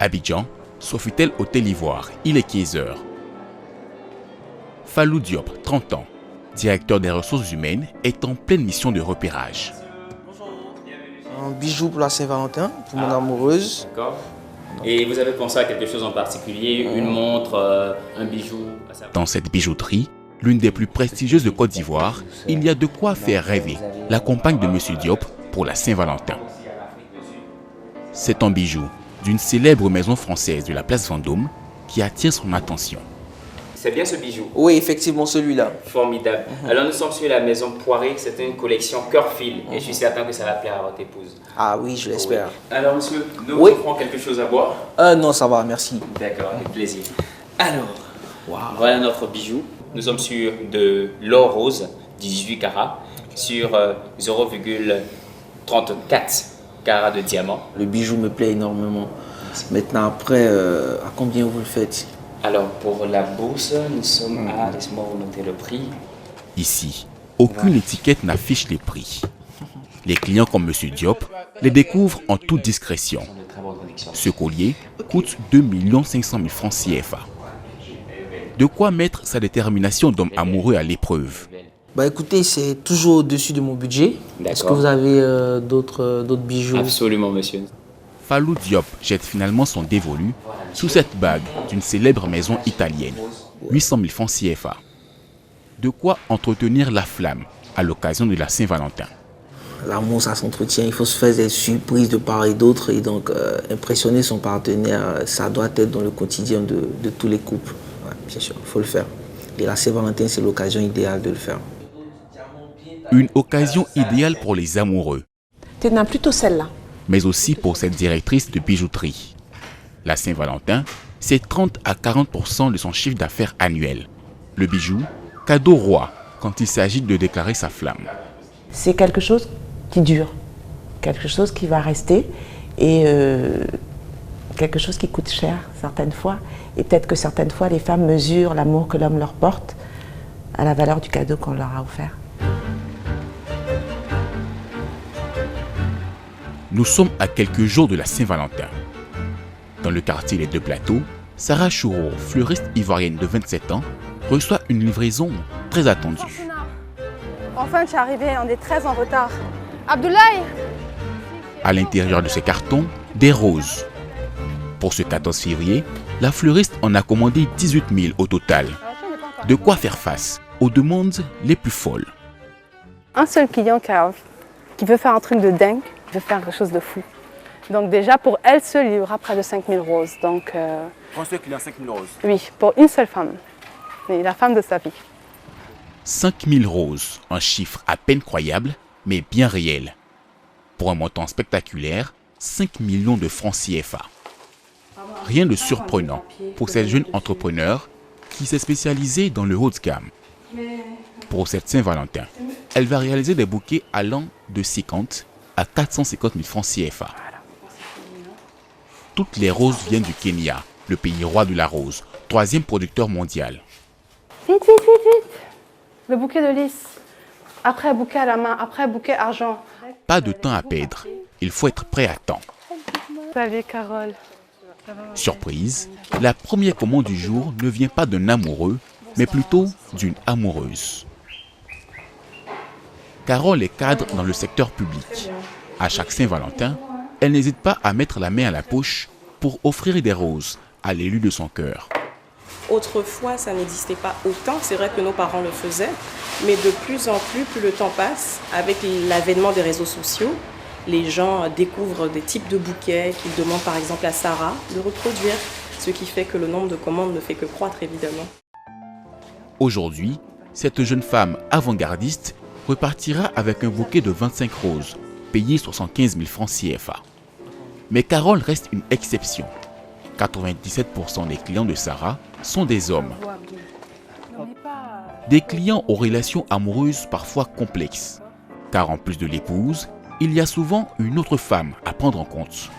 Abidjan, Sofitel Hôtel Ivoire, il est 15h. Fallou Diop, 30 ans, directeur des ressources humaines, est en pleine mission de repérage. Un bijou pour la Saint-Valentin, pour mon amoureuse. D'accord. Et vous avez pensé à quelque chose en particulier, une montre, un bijou? Dans cette bijouterie, l'une des plus prestigieuses de Côte d'Ivoire, il y a de quoi faire rêver la compagne de M. Diop pour la Saint-Valentin. C'est un bijou d'une célèbre maison française de la place Vendôme qui attire son attention. C'est bien ce bijou? Oui, effectivement, celui-là. Formidable. Alors nous sommes sur la maison Poiré, c'est une collection cœur-fil et je suis certain que ça va plaire à votre épouse. Ah oui, je l'espère. Oui. Alors monsieur, nous vous offrons quelque chose à boire? Non, ça va, merci. D'accord, avec plaisir. Alors, voilà notre bijou. Nous sommes sur de l'or rose, 18 carats, sur 0,34 carats de diamant. Le bijou me plaît énormément. Maintenant, après, à combien vous le faites? Alors, pour la bourse, nous sommes à... Laisse-moi vous noter le prix. Ici, aucune étiquette n'affiche les prix. Les clients comme M. Diop les découvrent en toute discrétion. Ce collier coûte 2 500 000 francs CFA. De quoi mettre sa détermination d'homme amoureux à l'épreuve. Bah écoutez, c'est toujours au-dessus de mon budget. Est-ce que vous avez d'autres bijoux? Absolument, monsieur. Fallou Diop jette finalement son dévolu sous cette bague d'une célèbre maison italienne, 800 000 francs CFA. De quoi entretenir la flamme à l'occasion de la Saint-Valentin. L'amour, ça s'entretient, il faut se faire des surprises de part et d'autre. Et donc, impressionner son partenaire, ça doit être dans le quotidien de tous les couples. Ouais, bien sûr, il faut le faire. Et la Saint-Valentin, c'est l'occasion idéale de le faire. Une occasion idéale pour les amoureux. Tu n'as plutôt celle-là. Mais aussi pour cette directrice de bijouterie. La Saint-Valentin, c'est 30 à 40% de son chiffre d'affaires annuel. Le bijou, cadeau roi quand il s'agit de déclarer sa flamme. C'est quelque chose qui dure, quelque chose qui va rester et quelque chose qui coûte cher certaines fois. Et peut-être que certaines fois, les femmes mesurent l'amour que l'homme leur porte à la valeur du cadeau qu'on leur a offert. Nous sommes à quelques jours de la Saint-Valentin. Dans le quartier Les Deux Plateaux, Sarah Choureau, fleuriste ivoirienne de 27 ans, reçoit une livraison très attendue. Enfin, tu es arrivé, on est très en retard. Abdoulaye! À l'intérieur de ces cartons, des roses. Pour ce 14 février, la fleuriste en a commandé 18 000 au total. De quoi faire face aux demandes les plus folles. Un seul client qui veut faire un truc de dingue, veut faire quelque chose de fou. Donc déjà, pour elle seule, il y aura près de 5 000 roses. Donc, Pour un seul client, 5 000 roses? Oui, pour une seule femme. Mais la femme de sa vie. 5 000 roses, un chiffre à peine croyable, mais bien réel. Pour un montant spectaculaire, 5 millions de francs CFA. Rien de surprenant pour cette jeune entrepreneur qui s'est spécialisée dans le haut de gamme. Pour cette Saint-Valentin, elle va réaliser des bouquets allant de 50 à 450 000 francs CFA. Toutes les roses viennent du Kenya, le pays roi de la rose, 3e producteur mondial. Vite, vite, vite, vite! Le bouquet de lys. Après, bouquet à la main. Après, bouquet argent. Pas de temps à perdre. Il faut être prêt à temps. Salut, Carole. Surprise, la première commande du jour ne vient pas d'un amoureux, mais plutôt d'une amoureuse. Carole est cadre dans le secteur public. À chaque Saint-Valentin, elle n'hésite pas à mettre la main à la poche pour offrir des roses à l'élu de son cœur. Autrefois, ça n'existait pas autant. C'est vrai que nos parents le faisaient. Mais de plus en plus le temps passe, avec l'avènement des réseaux sociaux, les gens découvrent des types de bouquets qu'ils demandent par exemple à Sarah de reproduire, ce qui fait que le nombre de commandes ne fait que croître évidemment. Aujourd'hui, cette jeune femme avant-gardiste repartira avec un bouquet de 25 roses, payé 75 000 francs CFA. Mais Carole reste une exception. 97% des clients de Sarah sont des hommes. Des clients aux relations amoureuses parfois complexes. Car en plus de l'épouse, il y a souvent une autre femme à prendre en compte.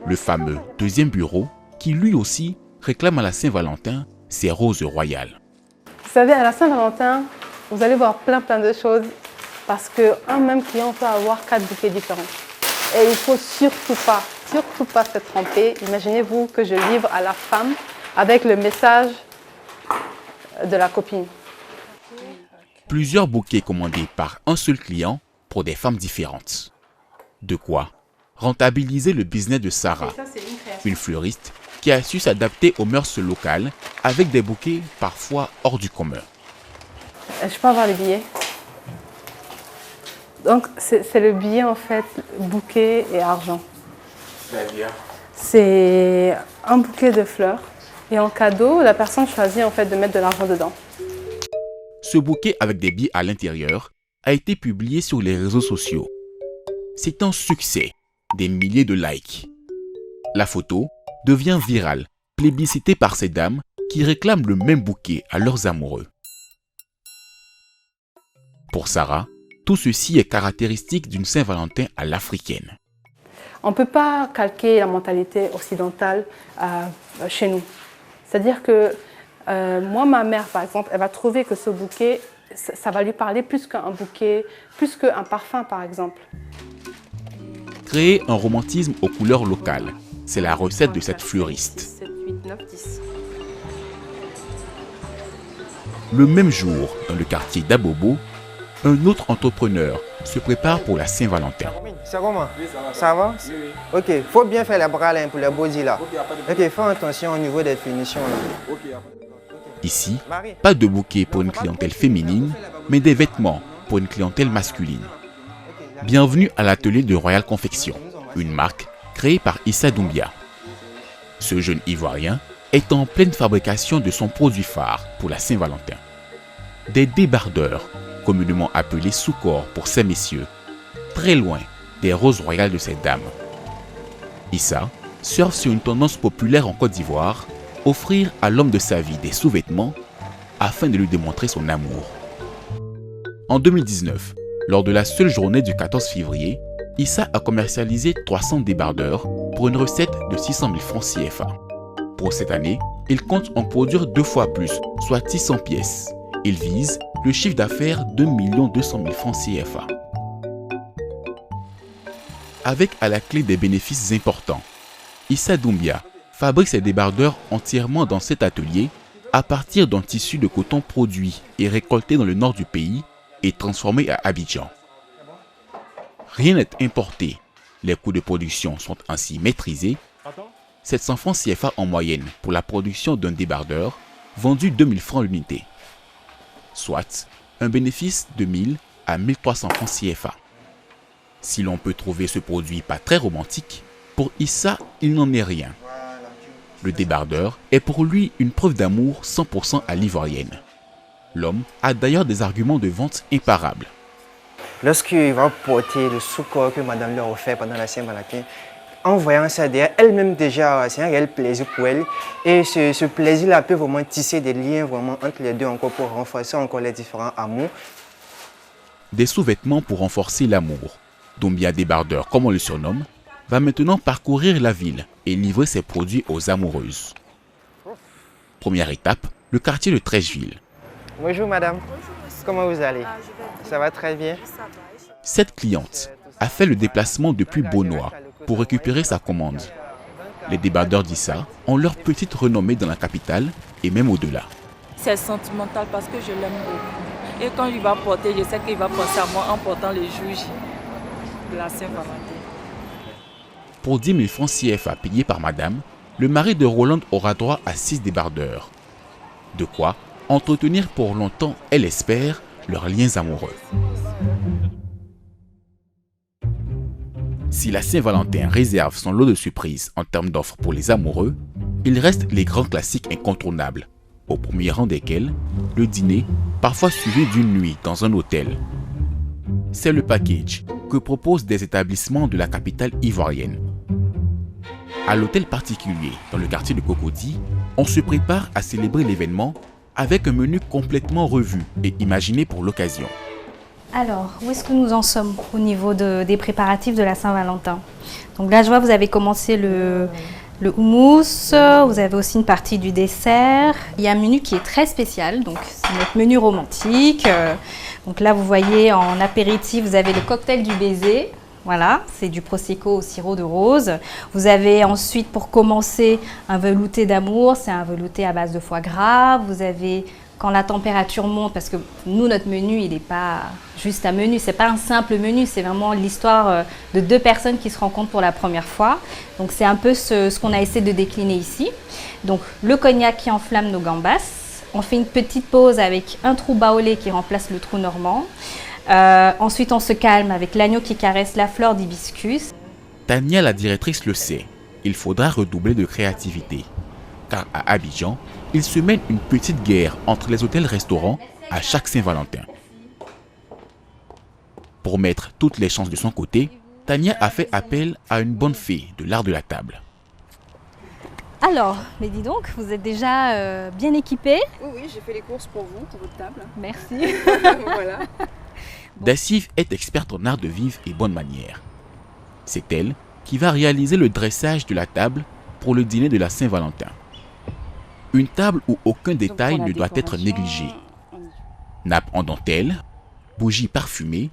Le fameux deuxième bureau qui lui aussi réclame à la Saint-Valentin ses roses royales. Vous savez, à la Saint-Valentin, vous allez voir plein de choses parce qu'un même client peut avoir 4 bouquets différents. Et il ne faut surtout pas surtout pas se tromper. Imaginez-vous que je livre à la femme avec le message de la copine. Plusieurs bouquets commandés par un seul client pour des femmes différentes. De quoi rentabiliser le business de Sarah, une fleuriste qui a su s'adapter aux mœurs locales avec des bouquets parfois hors du commun. Je peux avoir les billets? Donc c'est le billet en fait, bouquet et argent. C'est un bouquet de fleurs et en cadeau, la personne choisit en fait de mettre de l'argent dedans. Ce bouquet avec des billets à l'intérieur a été publié sur les réseaux sociaux. C'est un succès, des milliers de likes. La photo devient virale, plébiscitée par ces dames qui réclament le même bouquet à leurs amoureux. Pour Sarah, tout ceci est caractéristique d'une Saint-Valentin à l'africaine. On ne peut pas calquer la mentalité occidentale chez nous. C'est-à-dire que moi, ma mère, par exemple, elle va trouver que ce bouquet, ça va lui parler plus qu'un bouquet, plus qu'un parfum, par exemple. Créer un romantisme aux couleurs locales, c'est la recette de cette fleuriste. 7, 8, 9, 10. Le même jour, dans le quartier d'Abobo, un autre entrepreneur se prépare pour la Saint-Valentin. C'est comment? Ça va? Ok, il faut bien faire les bras là pour le body là. Ok, fais attention au niveau des finitions là. Ici, pas de bouquet pour une clientèle féminine, mais des vêtements pour une clientèle masculine. Bienvenue à l'atelier de Royal Confection, une marque créée par Issa Doumbia. Ce jeune Ivoirien est en pleine fabrication de son produit phare pour la Saint-Valentin. Des débardeurs, communément appelés sous-corps pour ces messieurs, très loin des roses royales de ces dames. Issa surfe sur une tendance populaire en Côte d'Ivoire, offrir à l'homme de sa vie des sous-vêtements afin de lui démontrer son amour. En 2019, lors de la seule journée du 14 février, Issa a commercialisé 300 débardeurs pour une recette de 600 000 francs CFA. Pour cette année, il compte en produire 2 fois plus, soit 600 pièces. Il vise le chiffre d'affaires de 2 200 000 francs CFA. Avec à la clé des bénéfices importants, Issa Doumbia fabrique ses débardeurs entièrement dans cet atelier à partir d'un tissu de coton produit et récolté dans le nord du pays et transformé à Abidjan. Rien n'est importé, les coûts de production sont ainsi maîtrisés. 700 francs CFA en moyenne pour la production d'un débardeur, vendu 2000 francs l'unité. Soit un bénéfice de 1000 à 1300 francs CFA. Si l'on peut trouver ce produit pas très romantique, pour Issa, il n'en est rien. Le débardeur est pour lui une preuve d'amour 100% à l'ivoirienne. L'homme a d'ailleurs des arguments de vente imparables. Lorsqu'il va porter le sous-corps que madame lui a offert pendant la Saint-Valentin, en voyant ça derrière, elle-même déjà, c'est un réel plaisir pour elle. Et ce plaisir-là peut vraiment tisser des liens vraiment entre les deux encore pour renforcer encore les différents amours. Des sous-vêtements pour renforcer l'amour. Doumbia Débardeur, comme on le surnomme, va maintenant parcourir la ville et livrer ses produits aux amoureuses. Première étape, le quartier de Trècheville. Bonjour madame, comment vous allez? Ça va très bien. Cette cliente a fait le déplacement depuis Beaunois pour récupérer sa commande. Les débardeurs d'Issa ont leur petite renommée dans la capitale et même au-delà. C'est sentimental parce que je l'aime beaucoup. Et quand il va porter, je sais qu'il va penser à moi en portant les jours J de la Saint-Valentin. Pour 10 000 francs CFA payés par madame, le mari de Roland aura droit à 6 débardeurs. De quoi entretenir pour longtemps, elle espère, leurs liens amoureux. Si la Saint-Valentin réserve son lot de surprises en termes d'offres pour les amoureux, il reste les grands classiques incontournables, au premier rang desquels le dîner, parfois suivi d'une nuit dans un hôtel. C'est le package que proposent des établissements de la capitale ivoirienne. À l'hôtel particulier, dans le quartier de Cocody, on se prépare à célébrer l'événement avec un menu complètement revu et imaginé pour l'occasion. Alors, où est-ce que nous en sommes au niveau des préparatifs de la Saint-Valentin? Donc là, je vois, vous avez commencé le houmous, vous avez aussi une partie du dessert. Il y a un menu qui est très spécial, donc c'est notre menu romantique. Donc là, vous voyez, en apéritif, vous avez le cocktail du baiser. Voilà, c'est du prosecco au sirop de rose. Vous avez ensuite, pour commencer, un velouté d'amour. C'est un velouté à base de foie gras. Vous avez, quand la température monte, parce que nous, notre menu, il n'est pas juste un menu. C'est pas un simple menu. C'est vraiment l'histoire de 2 personnes qui se rencontrent pour la première fois. Donc, c'est un peu ce qu'on a essayé de décliner ici. Donc, le cognac qui enflamme nos gambas. On fait une petite pause avec un trou baolé qui remplace le trou normand. Ensuite, on se calme avec l'agneau qui caresse la fleur d'hibiscus. Tania, la directrice, le sait. Il faudra redoubler de créativité. Car à Abidjan, il se mène une petite guerre entre les hôtels-restaurants à chaque Saint-Valentin. Pour mettre toutes les chances de son côté, Tania a fait appel à une bonne fée de l'art de la table. Alors, mais dis donc, vous êtes déjà bien équipés? Oui, j'ai fait les courses pour vous, pour votre table. Merci. Voilà. Dacive est experte en art de vivre et bonne manière. C'est elle qui va réaliser le dressage de la table pour le dîner de la Saint-Valentin. Une table où aucun détail ne doit être négligé. Nappe en dentelle, bougies parfumées,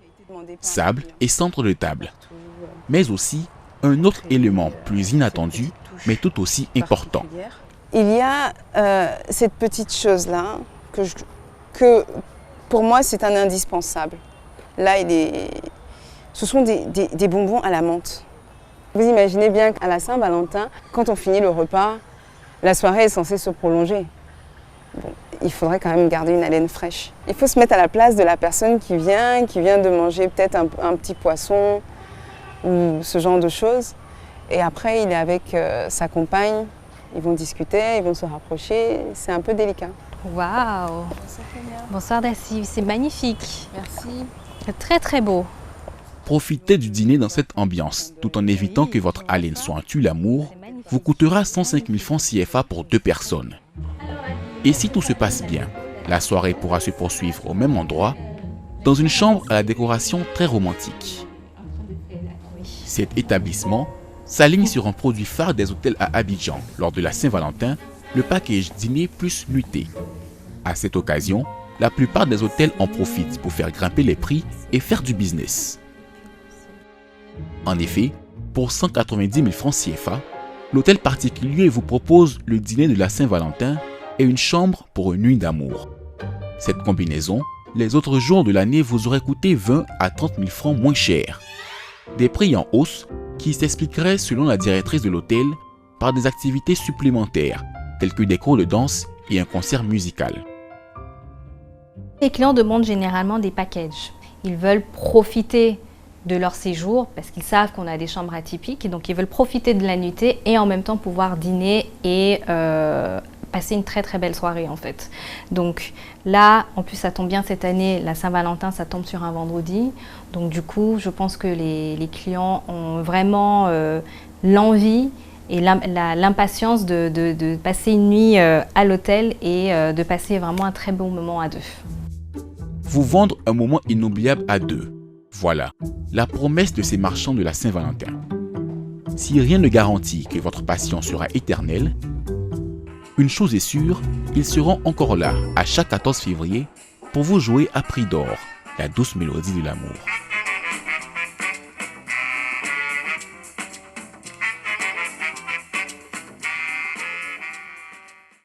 sable et centre de table. Mais aussi un autre élément plus inattendu, mais tout aussi important. Il y a cette petite chose-là que pour moi c'est un indispensable. Là, ce sont des bonbons à la menthe. Vous imaginez bien qu'à la Saint-Valentin, quand on finit le repas, la soirée est censée se prolonger. Bon, il faudrait quand même garder une haleine fraîche. Il faut se mettre à la place de la personne qui vient de manger peut-être un petit poisson ou ce genre de choses. Et après, il est avec sa compagne, ils vont discuter, ils vont se rapprocher, c'est un peu délicat. Waouh! Bonsoir Dacive, c'est magnifique. Merci. C'est très très beau. Profitez du dîner dans cette ambiance, tout en évitant que votre haleine soit un tue-l'amour, vous coûtera 105 000 francs CFA pour 2 personnes. Et si tout se passe bien, la soirée pourra se poursuivre au même endroit, dans une chambre à la décoration très romantique. Cet établissement s'aligne sur un produit phare des hôtels à Abidjan lors de la Saint-Valentin, le package dîner plus nuitée. À cette occasion, la plupart des hôtels en profitent pour faire grimper les prix et faire du business. En effet, pour 190 000 francs CFA, l'hôtel particulier vous propose le dîner de la Saint-Valentin et une chambre pour une nuit d'amour. Cette combinaison, les autres jours de l'année vous aurait coûté 20 à 30 000 francs moins cher. Des prix en hausse qui s'expliqueraient, selon la directrice de l'hôtel, par des activités supplémentaires, telles que des cours de danse et un concert musical. Les clients demandent généralement des packages. Ils veulent profiter de leur séjour parce qu'ils savent qu'on a des chambres atypiques et donc ils veulent profiter de la nuitée et en même temps pouvoir dîner et passer une très très belle soirée en fait. Donc là, en plus ça tombe bien cette année, la Saint-Valentin ça tombe sur un vendredi. Donc du coup, je pense que les clients ont vraiment l'envie et l'impatience de passer une nuit à l'hôtel et de passer vraiment un très bon moment à 2. Vous vendre un moment inoubliable à 2. Voilà, la promesse de ces marchands de la Saint-Valentin. Si rien ne garantit que votre passion sera éternelle, une chose est sûre, ils seront encore là à chaque 14 février pour vous jouer à prix d'or, la douce mélodie de l'amour.